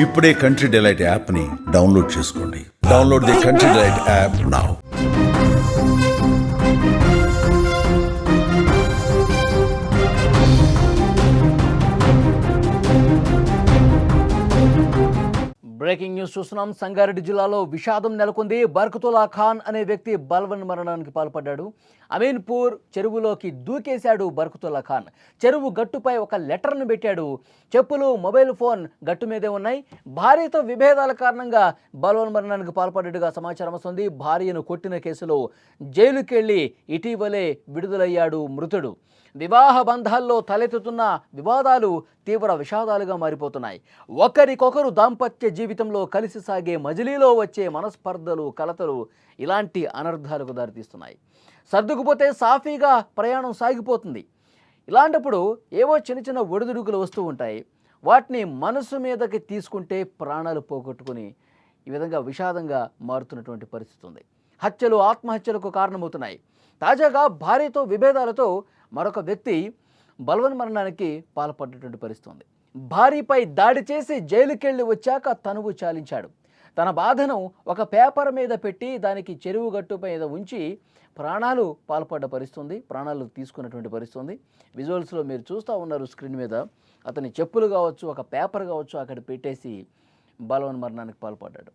ఇప్పుడే country delight యాప్ని download చేసుకోండి. Download the country delight app now. Breaking news చూస్తున్నాం. సంగారెడ్డి జిల్లాలో విషాదం నెలకొంది. బర్కతుల్లా ఖాన్ అనే వ్యక్తి బలవన్ మరణానికి పాల్పడ్డాడు. అమీన్పూర్ చెరువులోకి దూకేశాడు బర్కతుల్లా ఖాన్. చెరువు గట్టుపై ఒక లెటర్ను పెట్టాడు. చెప్పులు, మొబైల్ ఫోన్ గట్టు మీదే ఉన్నాయి. భార్యతో విభేదాల కారణంగా బలవన్ మరణానికి పాల్పడ్డట్టుగా సమాచారం వస్తుంది. భార్యను కొట్టిన కేసులో జైలుకెళ్లి ఇటీవలే విడుదలయ్యాడు మృతుడు. వివాహ బంధాల్లో తలెత్తుతున్న వివాదాలు తీవ్ర విషాదాలుగా మారిపోతున్నాయి. ఒకరికొకరు దాంపత్య జీవితంలో కలిసి సాగే మజిలీలో వచ్చే మనస్పర్ధలు, కలతలు ఇలాంటి అనర్థాలకు దారితీస్తున్నాయి. సర్దుకుపోతే సాఫీగా ప్రయాణం సాగిపోతుంది. ఇలాంటప్పుడు ఏవో చిన్న చిన్న ఒడిదుడుకులు వస్తూ ఉంటాయి. వాటిని మనసు మీదకి తీసుకుంటే ప్రాణాలు పోగొట్టుకుని ఈ విధంగా విషాదంగా మారుతున్నటువంటి పరిస్థితి ఉంది. హత్యలు, ఆత్మహత్యలకు కారణమవుతున్నాయి. తాజాగా భార్యతో విభేదాలతో మరొక వ్యక్తి బలవన్ మరణానికి పాల్పడ్డటువంటి పరిస్థితి ఉంది. భార్యపై దాడి చేసి జైలుకెళ్ళి వచ్చాక తనువు చాలించాడు. తన బాధను ఒక పేపర్ మీద పెట్టి దానికి చెరువు గట్టు మీద ఉంచి ప్రాణాలు పాల్పడ్డ పరిస్థితి, ప్రాణాలు తీసుకున్నటువంటి పరిస్థితి. విజువల్స్లో మీరు చూస్తూ ఉన్నారు స్క్రీన్ మీద. అతని చెప్పులు కావచ్చు, ఒక పేపర్ కావచ్చు అక్కడ పెట్టేసి బలవన్ మరణానికి పాల్పడ్డాడు.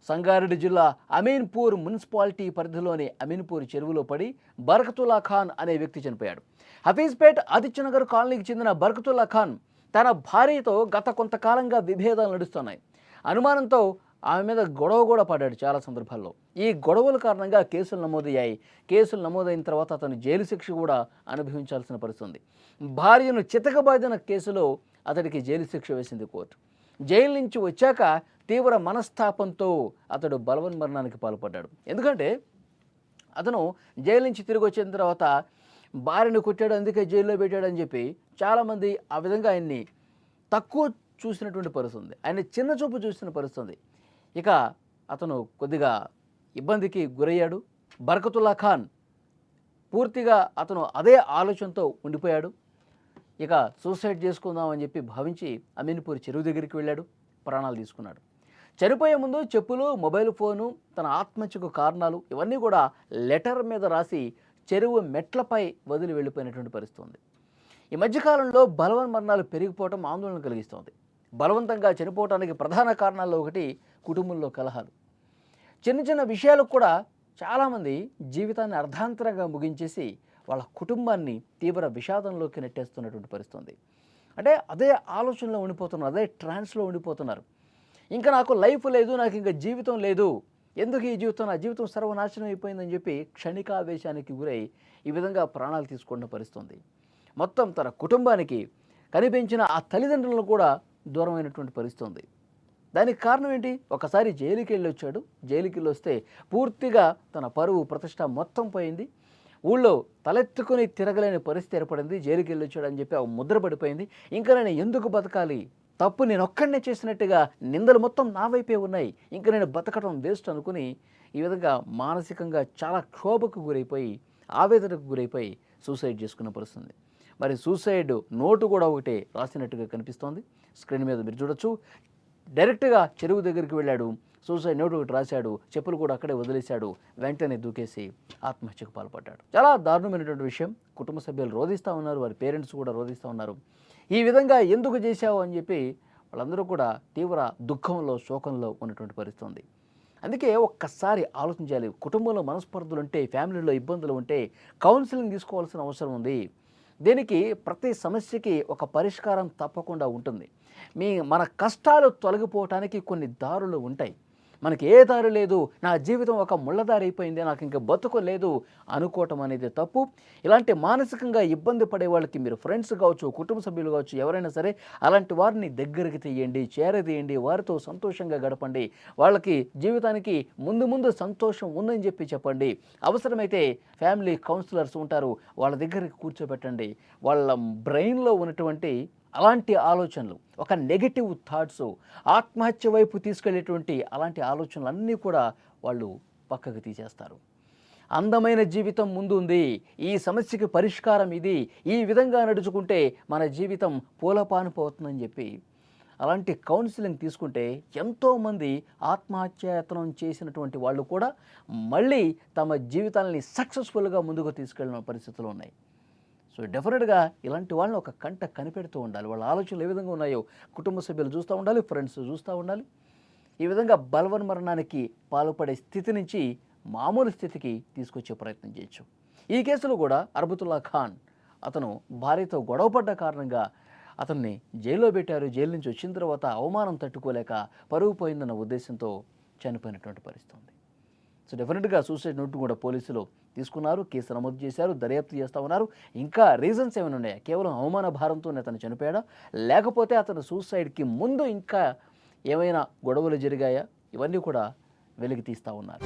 సంగారెడ్డి జిల్లా అమీన్పూర్ మున్సిపాలిటీ పరిధిలోని అమీన్పూర్ చెరువులో పడి బర్కతుల్లా ఖాన్ అనే వ్యక్తి చనిపోయాడు. హఫీజ్పేట్ ఆదిత్యనగర్ కాలనీకి చెందిన బర్కతుల్లా ఖాన్ తన భార్యతో గత కొంతకాలంగా విభేదాలు నడుస్తున్నాయి. అనుమానంతో ఆమె మీద గొడవ కూడా పడ్డాడు చాలా సందర్భాల్లో. ఈ గొడవల కారణంగా కేసులు నమోదయ్యాయి. కేసులు నమోదైన తర్వాత అతను జైలు శిక్ష కూడా అనుభవించాల్సిన పరిస్థితి. భార్యను చితకబాదిన కేసులో అతడికి జైలు శిక్ష వేసింది కోర్టు. జైలు నుంచి వచ్చాక తీవ్ర మనస్తాపంతో అతడు బలవన్ మరణానికి పాల్పడ్డాడు. ఎందుకంటే అతను జైలు నుంచి తిరిగి వచ్చిన తర్వాత భార్యను కొట్టాడు, అందుకే జైల్లో పెట్టాడని చెప్పి చాలామంది ఆ విధంగా ఆయన్ని తక్కువ చూసినటువంటి పరిస్థితి ఉంది. ఆయన చిన్న చూపు చూసిన పరిస్థితి. ఇక అతను కొద్దిగా ఇబ్బందికి గురయ్యాడు. బర్కతుల్లా ఖాన్ పూర్తిగా అతను అదే ఆలోచనతో ఉండిపోయాడు. ఇక సూసైడ్ చేసుకుందామని చెప్పి భావించి అమీన్పూర్ చెరువు దగ్గరికి వెళ్ళాడు, ప్రాణాలు తీసుకున్నాడు. చనిపోయే ముందు చెప్పులు, మొబైల్ ఫోను, తన ఆత్మహత్యకు కారణాలు ఇవన్నీ కూడా లెటర్ మీద రాసి చెరువు మెట్లపై వదిలి వెళ్ళిపోయినటువంటి పరిస్థితి ఉంది. ఈ మధ్యకాలంలో బలవన్ మరణాలు పెరిగిపోవడం ఆందోళన కలిగిస్తోంది. బలవంతంగా చనిపోవడానికి ప్రధాన కారణాల్లో ఒకటి కుటుంబంలో కలహాలు. చిన్న చిన్న విషయాలకు కూడా చాలామంది జీవితాన్ని అర్ధాంతరంగా ముగించేసి వాళ్ళ కుటుంబాన్ని తీవ్ర విషాదంలోకి నెట్టేస్తున్నటువంటి పరిస్థితి. అంటే అదే ఆలోచనలో ఉండిపోతున్నారు, అదే ట్రాన్స్లో ఉండిపోతున్నారు. ఇంకా నాకు లైఫ్ లేదు, నాకు ఇంకా జీవితం లేదు, ఎందుకు ఈ జీవితం, నా జీవితం సర్వనాశనం అయిపోయిందని చెప్పి క్షణికావేశానికి గురై ఈ విధంగా ప్రాణాలు తీసుకున్న పరిస్థితి. మొత్తం తన కుటుంబానికి కనిపించిన ఆ తల్లిదండ్రులను కూడా దూరమైనటువంటి పరిస్థితి. దానికి కారణం ఏంటి? ఒకసారి జైలుకి వెళ్ళి వచ్చాడు. జైలుకి వెళ్ళి వస్తే పూర్తిగా తన పరువు, ప్రతిష్ట మొత్తం పోయింది. ఊళ్ళో తలెత్తుకుని తిరగలేని పరిస్థితి ఏర్పడింది. జైలుకి వెళ్ళి వచ్చాడని చెప్పి ఆ ముద్ర పడిపోయింది. ఇంకా నేను ఎందుకు బతకాలి, తప్పు నేను ఒక్కడనే చేసినట్టుగా నిందలు మొత్తం నా వైపే ఉన్నాయి, ఇంకా నేను బతకడం వేస్ట్ అనుకుని ఈ విధంగా మానసికంగా చాలా క్షోభకు గురైపోయి, ఆవేదనకు గురైపోయి సూసైడ్ చేసుకున్న పరిస్థితి. మరి సూసైడ్ నోటు కూడా ఒకటే రాసినట్టుగా కనిపిస్తోంది. స్క్రీన్ మీద మీరు చూడొచ్చు. డైరెక్ట్గా చెరువు దగ్గరికి వెళ్ళాడు, సూసైడ్ నోటు ఒకటి రాశాడు, చెప్పులు కూడా అక్కడే వదిలేశాడు, వెంటనే దూకేసి ఆత్మహత్యకు పాల్పడ్డాడు. చాలా దారుణమైనటువంటి విషయం. కుటుంబ సభ్యులు రోధిస్తూ ఉన్నారు, వారి పేరెంట్స్ కూడా రోధిస్తూ ఉన్నారు. ఈ విధంగా ఎందుకు చేశావు అని చెప్పి వాళ్ళందరూ కూడా తీవ్ర దుఃఖంలో, శోకంలో ఉన్నటువంటి పరిస్థితి ఉంది. అందుకే ఒక్కసారి ఆలోచించాలి. కుటుంబంలో మనస్పర్ధలు ఉంటే, ఫ్యామిలీలో ఇబ్బందులు ఉంటే కౌన్సిలింగ్ తీసుకోవాల్సిన అవసరం ఉంది. దీనికి ప్రతి సమస్యకి ఒక పరిష్కారం తప్పకుండా ఉంటుంది. మన కష్టాలు తొలగిపోవటానికి కొన్ని దారులు ఉంటాయి. మనకి ఏ దారి లేదు, నా జీవితం ఒక ముళ్ళదారి అయిపోయింది, నాకు ఇంకా బతుకు లేదు అనుకోవటం అనేది తప్పు. ఇలాంటి మానసికంగా ఇబ్బంది పడే వాళ్ళకి మీరు ఫ్రెండ్స్ కావచ్చు, కుటుంబ సభ్యులు కావచ్చు, ఎవరైనా సరే అలాంటి వారిని దగ్గరికి తీయండి, చేరదీయండి, వారితో సంతోషంగా గడపండి. వాళ్ళకి జీవితానికి ముందు సంతోషం ఉందని చెప్పండి. అవసరమైతే ఫ్యామిలీ కౌన్సిలర్స్ ఉంటారు, వాళ్ళ దగ్గరికి కూర్చోబెట్టండి. వాళ్ళ బ్రెయిన్లో ఉన్నటువంటి అలాంటి ఆలోచనలు, ఒక నెగటివ్ థాట్స్, ఆత్మహత్య వైపు తీసుకెళ్లేటువంటి అలాంటి ఆలోచనలు అన్నీ కూడా వాళ్ళు పక్కకు తీసేస్తారు. అందమైన జీవితం ముందుంది, ఈ సమస్యకి పరిష్కారం ఇది, ఈ విధంగా నడుచుకుంటే మన జీవితం పూలపానుపోతుందని చెప్పి అలాంటి కౌన్సిలింగ్ తీసుకుంటే ఎంతోమంది ఆత్మహత్యాయత్నం చేసినటువంటి వాళ్ళు కూడా మళ్ళీ తమ జీవితాలని సక్సెస్ఫుల్గా ముందుకు తీసుకెళ్ళిన పరిస్థితులు ఉన్నాయి. సో డెఫినెట్గా ఇలాంటి వాళ్ళని ఒక కంట కనిపెడుతూ ఉండాలి. వాళ్ళ ఆలోచనలు ఏ విధంగా ఉన్నాయో కుటుంబ సభ్యులు చూస్తూ ఉండాలి, ఫ్రెండ్స్ చూస్తూ ఉండాలి. ఈ విధంగా బలవన్మరణానికి పాల్పడే స్థితి నుంచి మామూలు స్థితికి తీసుకొచ్చే ప్రయత్నం చేయొచ్చు. ఈ కేసులో కూడా అర్బతుల్లా ఖాన్ అతను భార్యతో గొడవపడ్డ కారణంగా అతన్ని జైల్లో పెట్టారు. జైలు నుంచి వచ్చిన తర్వాత అవమానం తట్టుకోలేక పరుగు పోయిందన్న ఉద్దేశంతో చనిపోయినటువంటి పరిస్థితి ఉంది. సో డెఫినెట్గా సూసైడ్ నోట్ కూడా పోలీసులు తీసుకున్నారు, కేసు నమోదు చేశారు, దర్యాప్తు చేస్తూ ఉన్నారు. ఇంకా రీజన్స్ ఏమైనా ఉన్నాయా? కేవలం అవమాన భారంతోనే అతను చనిపోయాడా, లేకపోతే అతను సూసైడ్కి ముందు ఇంకా ఏమైనా గొడవలు జరిగాయా? ఇవన్నీ కూడా వెలికి తీస్తూ ఉన్నారు.